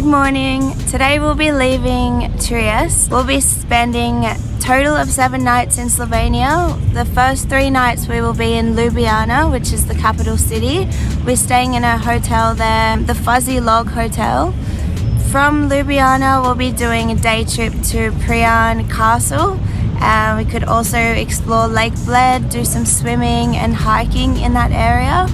Good morning. Today we'll be leaving Trieste. We'll be spending a total of 7 nights in Slovenia. The first 3 nights we will be in Ljubljana, which is the capital city. We're staying in a hotel there, the Fuzzy Log Hotel. From Ljubljana we'll be doing a day trip to Predjama Castle. We could also explore Lake Bled, do some swimming and hiking in that area.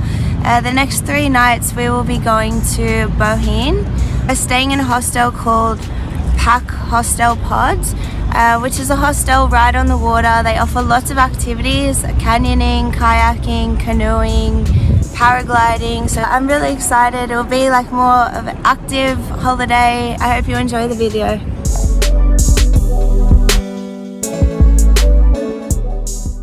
The next 3 nights we will be going to Bohinj. We're staying in a hostel called Pack Hostel Pods, which is a hostel right on the water. They offer lots of activities, canyoning, kayaking, canoeing, paragliding. So I'm really excited. It'll be like more of an active holiday. I hope you enjoy the video.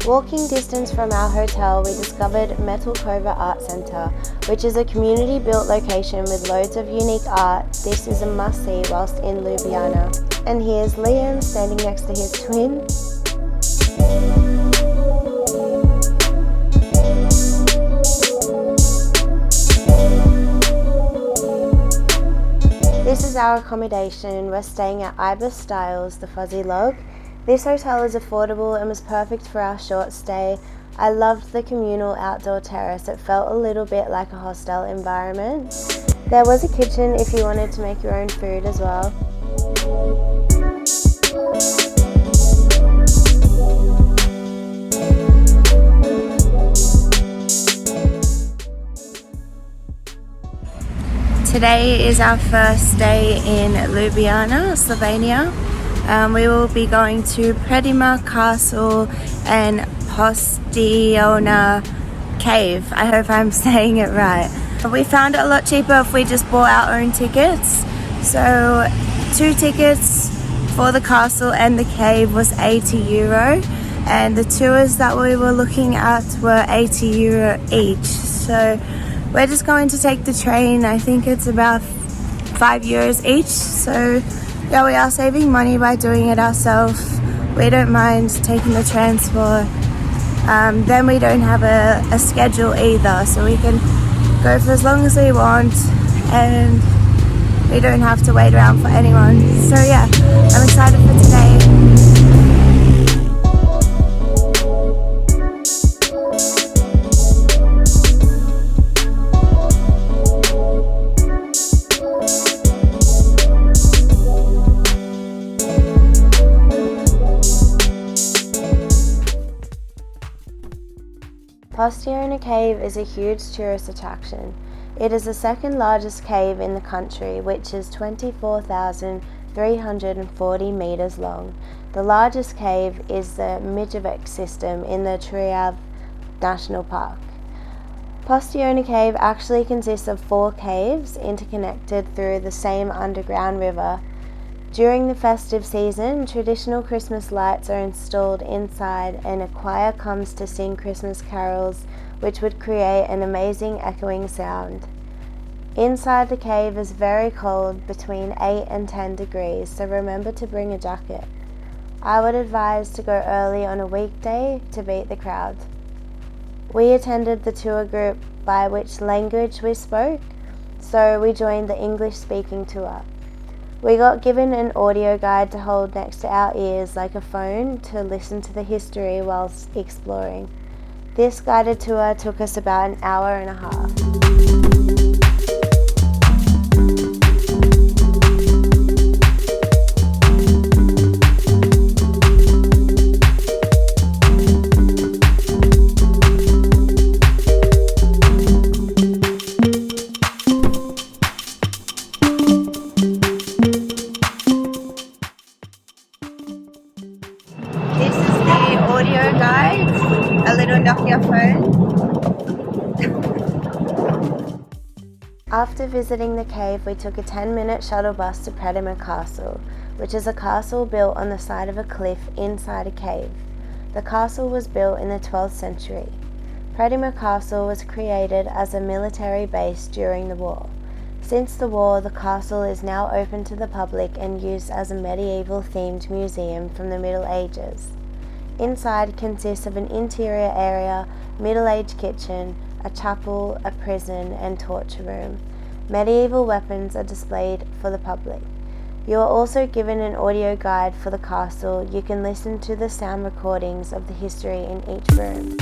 Walking distance from our hotel, we discovered Metal Cova Art Centre, which is a community-built location with loads of unique art. This is a must-see whilst in Ljubljana. And here's Liam standing next to his twin. This is our accommodation. We're staying at Ibis Styles, the Fuzzy Log. This hotel is affordable and was perfect for our short stay. I loved the communal outdoor terrace. It felt a little bit like a hostel environment. There was a kitchen if you wanted to make your own food as well. Today is our first day in Ljubljana, Slovenia. We will be going to Predjama Castle and Postojna Cave. I hope I'm saying it right. We found it a lot cheaper if we just bought our own tickets. So 2 tickets for the castle and the cave was €80, and the tours that we were looking at were €80 each. So we're just going to take the train. I think it's about €5 each. So yeah, we are saving money by doing it ourselves. We don't mind taking the transport. Then we don't have a schedule either, so we can go for as long as we want and we don't have to wait around for anyone. So yeah, I'm excited for today. Postojna Cave is a huge tourist attraction. It is the second largest cave in the country, which is 24,340 meters long. The largest cave is the Mijovic system in the Triglav National Park. Postojna Cave actually consists of 4 caves interconnected through the same underground river. During the festive season, traditional Christmas lights are installed inside and a choir comes to sing Christmas carols, which would create an amazing echoing sound. Inside the cave is very cold, between 8 and 10 degrees, so remember to bring a jacket. I would advise to go early on a weekday to beat the crowd. We attended the tour group by which language we spoke, so we joined the English-speaking tour. We got given an audio guide to hold next to our ears like a phone to listen to the history whilst exploring. This guided tour took us about an hour and a half. After visiting the cave, we took a 10-minute shuttle bus to Predjama Castle, which is a castle built on the side of a cliff inside a cave. The castle was built in the 12th century. Predjama Castle was created as a military base during the war. Since the war, the castle is now open to the public and used as a medieval-themed museum from the Middle Ages. Inside consists of an interior area, middle-aged kitchen, a chapel, a prison and torture room. Medieval weapons are displayed for the public. You are also given an audio guide for the castle. You can listen to the sound recordings of the history in each room.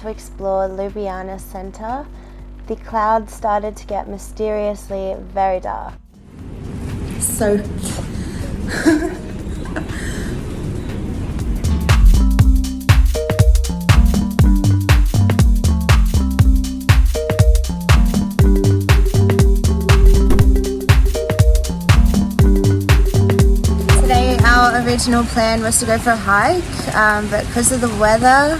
To explore Ljubljana centre, the clouds started to get mysteriously very dark. So today our original plan was to go for a hike, but because of the weather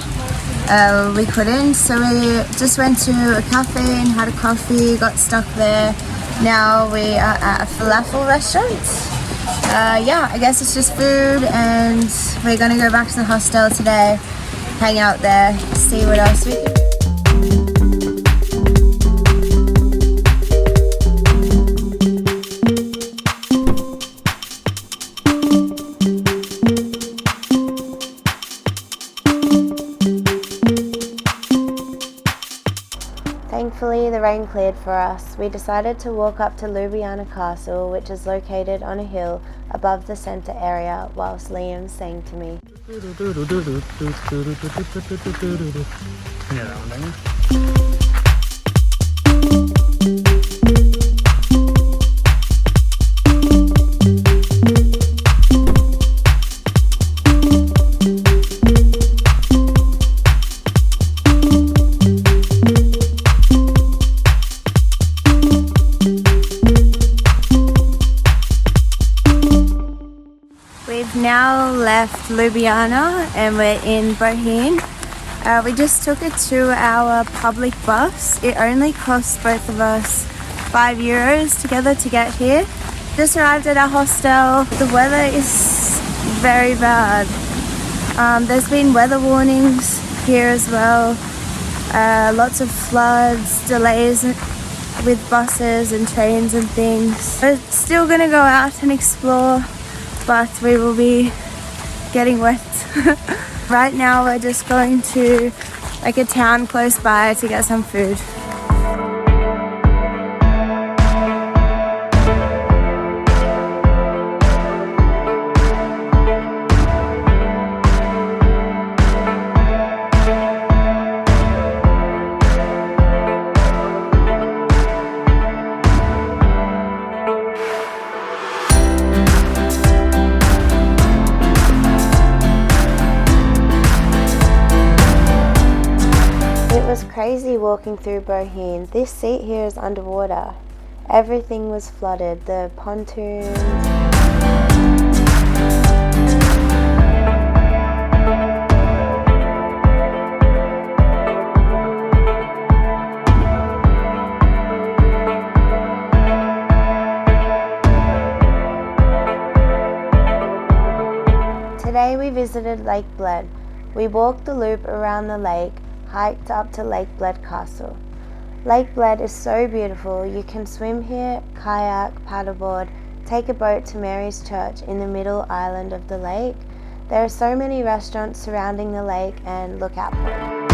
we couldn't, so we just went to a cafe and had a coffee, got stuck there. Now we are at a falafel restaurant. Yeah, I guess it's just food, and we're gonna go back to the hostel today, hang out there, see what else we can. Thankfully, the rain cleared for us. We decided to walk up to Ljubljana Castle, which is located on a hill above the centre area, whilst Liam sang to me. Now left Ljubljana and we're in Bohinj. We just took a 2-hour public bus. It only cost both of us €5 together to get here. Just arrived at our hostel. The weather is very bad. There's been weather warnings here as well. Lots of floods, delays with buses and trains and things. We're still gonna go out and explore, but we will be getting wet. Right now we're just going to like a town close by to get some food. It was crazy walking through Bohinj. This seat here is underwater. Everything was flooded. The pontoons. Today we visited Lake Bled. We walked the loop around the lake, hiked up to Lake Bled Castle. Lake Bled is so beautiful. You can swim here, kayak, paddleboard, take a boat to Mary's Church in the middle island of the lake. There are so many restaurants surrounding the lake and lookout points.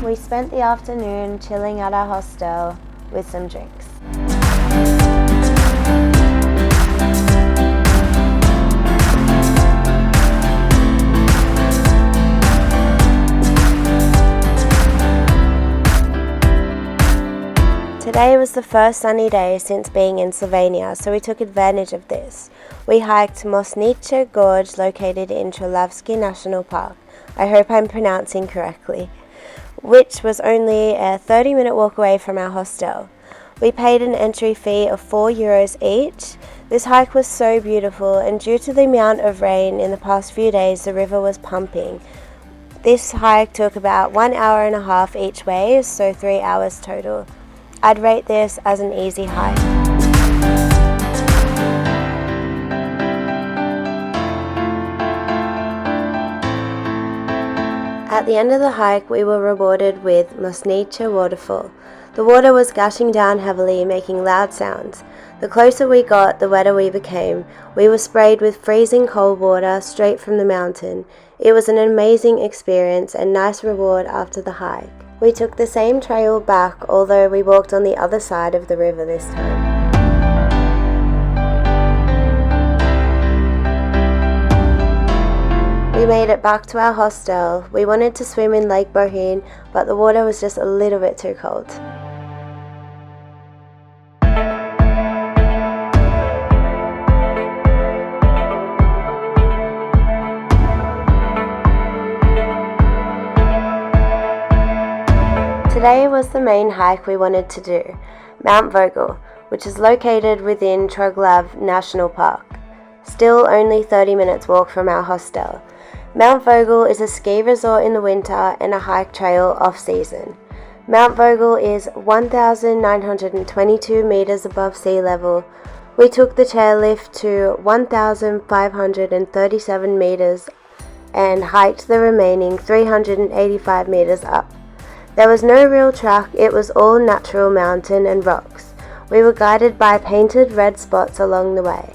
We spent the afternoon chilling at our hostel with some drinks. Today was the first sunny day since being in Slovenia, so we took advantage of this. We hiked Mostnica Gorge, located in Triglav National Park. I hope I'm pronouncing correctly, which was only a 30-minute walk away from our hostel. We paid an entry fee of €4 each. This hike was so beautiful, and due to the amount of rain in the past few days, the river was pumping. This hike took about 1 hour and a half each way, so 3 hours total. I'd rate this as an easy hike. At the end of the hike, we were rewarded with Mostnica waterfall. The water was gushing down heavily, making loud sounds. The closer we got, the wetter we became. We were sprayed with freezing cold water straight from the mountain. It was an amazing experience and nice reward after the hike. We took the same trail back, although we walked on the other side of the river this time. We made it back to our hostel. We wanted to swim in Lake Bohinj, but the water was just a little bit too cold. Today was the main hike we wanted to do, Mount Vogel, which is located within Triglav National Park. Still only 30 minutes walk from our hostel. Mount Vogel is a ski resort in the winter and a hike trail off-season. Mount Vogel is 1,922 meters above sea level. We took the chairlift to 1,537 meters and hiked the remaining 385 meters up. There was no real track, it was all natural mountain and rocks. We were guided by painted red spots along the way.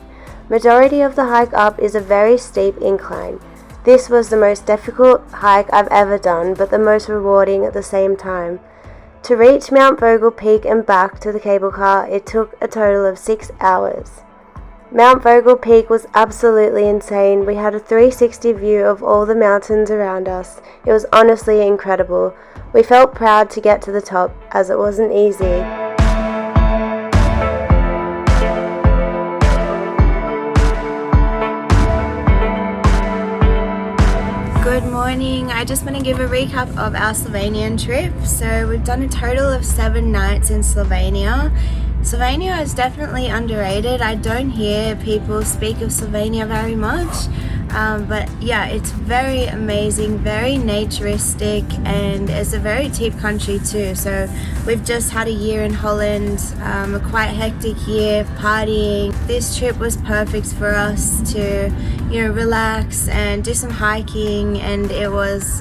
Majority of the hike up is a very steep incline. This was the most difficult hike I've ever done, but the most rewarding at the same time. To reach Mount Vogel Peak and back to the cable car, it took a total of 6 hours. Mount Vogel Peak was absolutely insane. We had a 360 view of all the mountains around us. It was honestly incredible. We felt proud to get to the top, as it wasn't easy. Good morning. I just want to give a recap of our Slovenian trip. So we've done a total of 7 nights in Slovenia. Slovenia is definitely underrated. I don't hear people speak of Slovenia very much, but yeah, it's very amazing, very naturistic, and it's a very cheap country too. So we've just had a year in Holland, a quite hectic year partying. This trip was perfect for us to, relax and do some hiking, and it was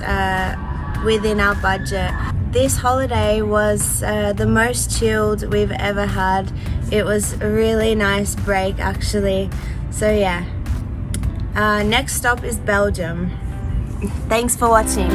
within our budget. This holiday was the most chilled we've ever had. It was a really nice break actually. So yeah, next stop is Belgium. Thanks for watching.